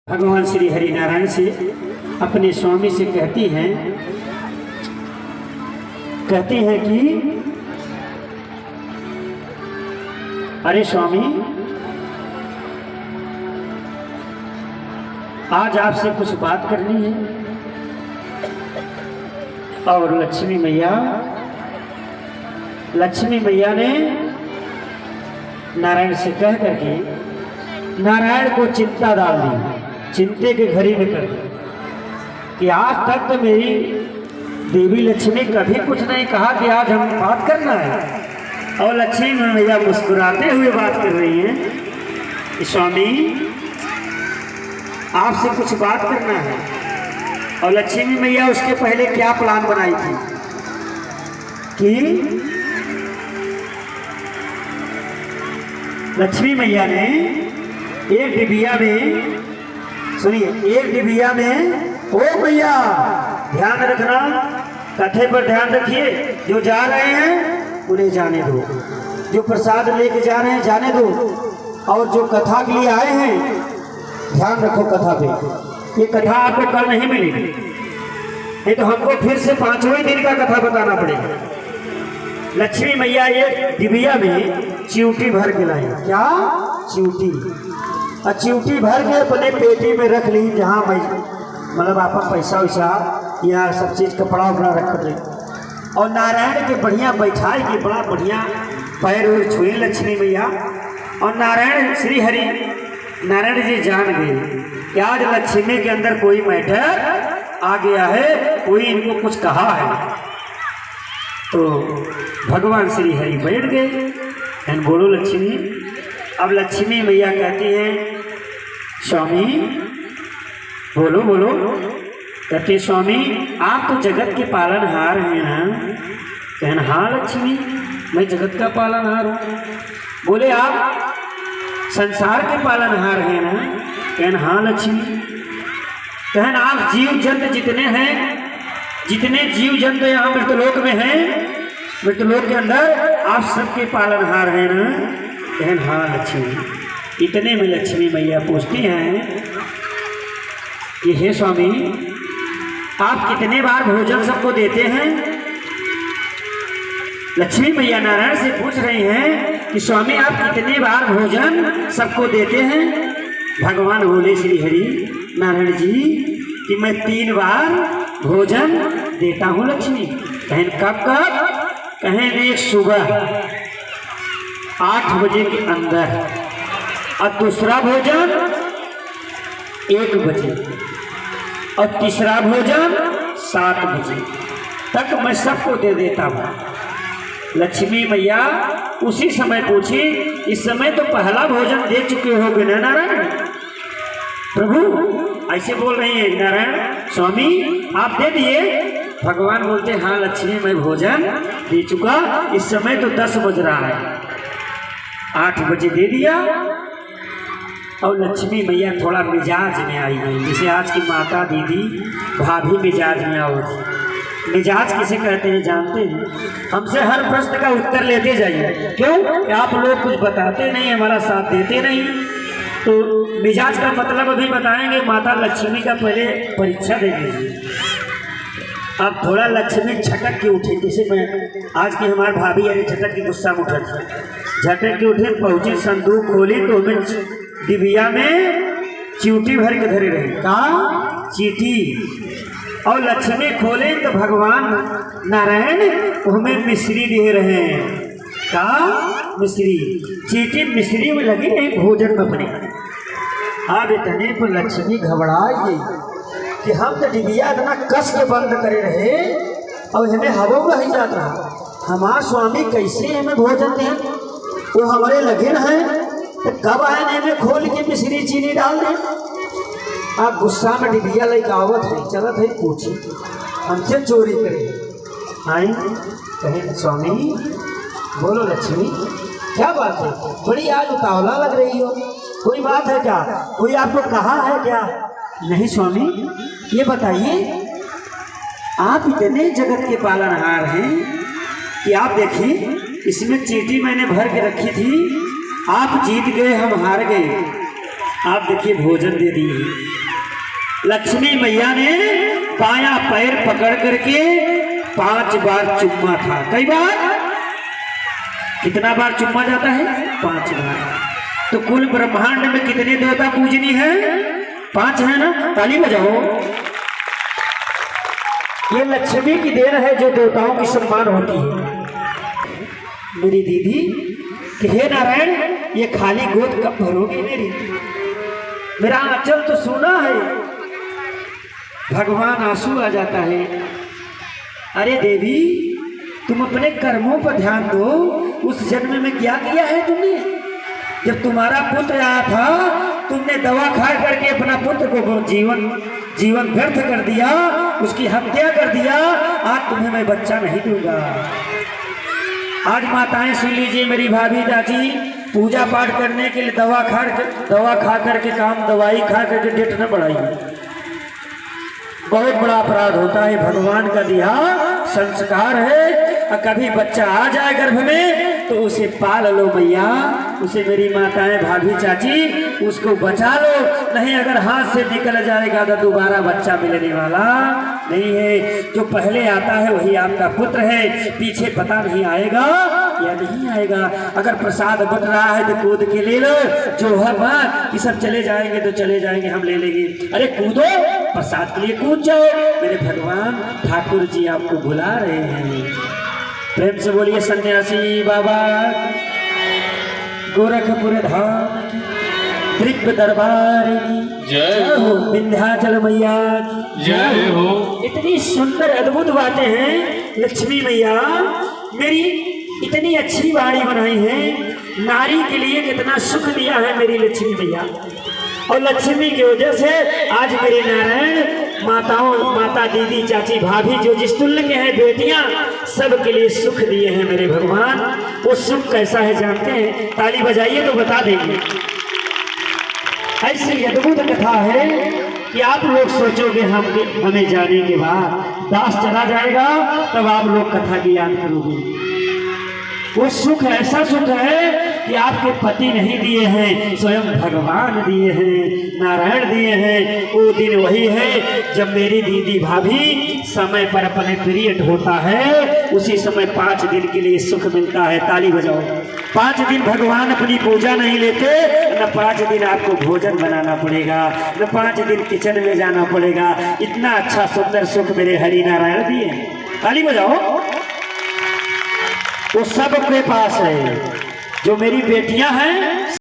भगवान श्री हरि नारायण से अपने स्वामी से कहती हैं कि अरे स्वामी, आज आपसे कुछ बात करनी है। और लक्ष्मी मैया ने नारायण से कह करके नारायण को चिंता डाल दी, चिंते के घड़ी में कर दी कि आज तक तो मेरी देवी लक्ष्मी कभी कुछ नहीं कहा कि आज हम बात करना है। और लक्ष्मी मैया मुस्कुराते हुए बात कर रही हैं कि स्वामी, आपसे कुछ बात करना है। और लक्ष्मी मैया उसके पहले क्या प्लान बनाई थी कि लक्ष्मी मैया ने एक डिबिया में, सुनिए, एक डिबिया में, ओ मैया ध्यान रखना, कथे पर ध्यान रखिए, जो जा रहे हैं उन्हें जाने दो, जो प्रसाद लेके जा रहे हैं जाने दो, और जो कथा के लिए आए हैं ध्यान रखो कथा पे। ये कथा आपको कल नहीं मिलेगी, नहीं तो हमको फिर से 5वें दिन का कथा बताना पड़ेगा। लक्ष्मी मैया एक डिबिया में चिवटी भर के लाई। क्या चिवटी? और चिवटी भर के अपने पेटी में रख ली, जहाँ मतलब आप पैसा वैसा या सब चीज़ कपड़ा उपड़ा रख दे। और नारायण के बढ़िया बैठाए कि बड़ा बढ़िया पैर उर छुए लक्ष्मी मैया। और नारायण श्री हरि नारायण जी जान गए कि आज लक्ष्मी के अंदर कोई मैटर आ गया है, कोई इनको कुछ कहा है। तो भगवान श्री हरि बैठ गए, बोलो लक्ष्मी। अब लक्ष्मी मैया कहती है स्वामी बोलो बोलो। कहते स्वामी, आप तो जगत के पालनहार हैं ना? कहन हाँ लक्ष्मी, मैं जगत का पालनहार हूँ। बोले आप संसार के पालनहार हैं ना? कहन हाँ लक्ष्मी। कहन आप जीव जंतु जितने हैं, जितने जीव जंतु यहाँ मृतलोक में हैं, मृतलोक के अंदर आप सबके पालनहार हैं ना? कहन हाँ लक्ष्मी। इतने में लक्ष्मी मैया पूछती हैं कि हे स्वामी, आप कितने बार भोजन सबको देते हैं? लक्ष्मी मैया नारायण से पूछ रही हैं कि स्वामी, आप कितने बार भोजन सबको देते हैं? भगवान बोले श्री हरि नारायण जी कि मैं 3 बार भोजन देता हूँ लक्ष्मी। कहें कब कब? कहें एक सुबह 8 बजे के अंदर, और दूसरा भोजन 1 बजे, और तीसरा भोजन 7 बजे तक मैं सबको दे देता हूँ। लक्ष्मी मैया उसी समय पूछी, इस समय तो पहला भोजन दे चुके हो ना नारायण? प्रभु ऐसे बोल रही है नारायण, स्वामी आप दे दिए? भगवान बोलते हाँ लक्ष्मी, मैं भोजन दे चुका, इस समय तो 10 बज रहा है, 8 बजे दे दिया। और लक्ष्मी मैया थोड़ा मिजाज में आई गई, जैसे आज की माता दीदी भाभी मिजाज में आओ। मिजाज किसे कहते हैं जानते हैं? हमसे हर प्रश्न का उत्तर लेते जाइए। क्यों? आप लोग कुछ बताते नहीं, हमारा साथ देते नहीं। तो मिजाज का मतलब अभी बताएंगे। माता लक्ष्मी का पहले परीक्षा दे लीजिए। अब थोड़ा लक्ष्मी झटक के उठी, जैसे मैं आज की हमारे भाभी यानी झटक के गुस्सा में उठा था, झटक के उठे, पहुँची, संदूक खोली तो हमें डिबिया में चिवटी भर के धरे रहे। कहा? चीटी। और लक्ष्मी खोले तो भगवान नारायण हमें मिश्री दे रहे हैं। कहा? मिश्री। चीटी मिश्री में लगी है भोजन में अपने। अब इतने पर लक्ष्मी घबराई गई कि हम तो डिबिया इतना कस के बंद करे रहे और हमें हवा रह जाता, हमारा स्वामी कैसे हमें भोजन दें? वो हमारे लगे हैं तो कब आए में खोल के मिश्री चीनी डाल दें? आप गुस्सा में डिबिया लेके आवत है, चलत है, पूछी हमसे चोरी करे आई। कहे स्वामी बोलो लक्ष्मी, क्या बात है? बड़ी आज उतावला लग रही हो, कोई बात है क्या? कोई आपको कहा है क्या? नहीं स्वामी, ये बताइए, आप इतने जगत के पालनहार हैं कि आप देखिए, इसमें चीटी मैंने भर के रखी थी, आप जीत गए, हम हार गए। आप देखिए भोजन दे दिए। लक्ष्मी मैया ने बायां पैर पकड़ करके 5 बार चुम्मा था। कई बार? कितना बार चुम्मा जाता है? 5 बार। तो कुल ब्रह्मांड में कितने देवता पूजनी है? 5 है ना? ताली बजाओ। ये लक्ष्मी की देन है जो देवताओं की सम्मान होती है। मेरी दीदी कि हे नारायण, ये खाली गोद कब भरोगी मेरी? मेरा आंचल तो सोना है। भगवान आंसू आ जाता है। अरे देवी, तुम अपने कर्मों पर ध्यान दो। उस जन्म में क्या किया है तुमने? जब तुम्हारा पुत्र आया था, तुमने दवा खा करके अपना पुत्र को जीवन व्यर्थ कर दिया, उसकी हत्या कर दिया। आज तुम्हें मैं बच्चा नहीं दूंगा। आज माताएं सुन लीजिए, मेरी भाभी चाची, पूजा पाठ करने के लिए दवा खा करके काम, दवाई खा करके डेट न बढ़ाइए। बहुत बड़ा अपराध होता है। भगवान का दिया संस्कार है। और कभी बच्चा आ जाए गर्भ में तो उसे पाल लो मैया, उसे मेरी माताएं भाभी चाची उसको बचा लो। नहीं, अगर हाथ से निकल जाएगा तो दोबारा बच्चा मिलने वाला नहीं है। जो पहले आता है वही आपका पुत्र है, पीछे पता नहीं आएगा या नहीं आएगा। अगर प्रसाद बट रहा है तो कूद के ले लो। जो है बात कि सब चले जाएंगे तो चले जाएंगे, हम ले लेंगे। अरे कूदो, प्रसाद के लिए कूद जाओ। मेरे भगवान ठाकुर जी आपको बुला रहे हैं। प्रेम से बोलिए सन्यासी बाबा गोरखपुर धाम की, दिव्य दरबार की जय हो, विंध्याचल मैया की जय हो। इतनी सुंदर अद्भुत बातें हैं। लक्ष्मी मैया मेरी इतनी अच्छी वाणी बनाई है। नारी के लिए कितना सुख दिया है मेरी लक्ष्मी मैया। और लक्ष्मी की वजह से आज मेरे नारायण माता दीदी चाची भाभी जो जिस तुल्य के हैं, बेटियां, सब के लिए सुख दिए हैं मेरे भगवान। वो सुख कैसा है जानते हैं? ताली बजाइए तो बता देंगे। ऐसी अद्भुत कथा है कि आप लोग सोचोगे हमें जाने के बाद दास चला जाएगा तब आप लोग कथा की याद करोगे। वो सुख ऐसा सुख है कि आपके पति नहीं दिए हैं, स्वयं भगवान दिए हैं, नारायण दिए हैं। वो दिन वही है जब मेरी दीदी भाभी समय पर अपने पीरियड होता है, उसी समय 5 दिन के लिए सुख मिलता है। ताली बजाओ। 5 दिन भगवान अपनी पूजा नहीं लेते, न 5 दिन आपको भोजन बनाना पड़ेगा, न 5 दिन किचन में जाना पड़ेगा। इतना अच्छा सुंदर सुख मेरे हरि नारायण दिए। ताली बजाओ। वो सबके पास है। जो मेरी बेटियां हैं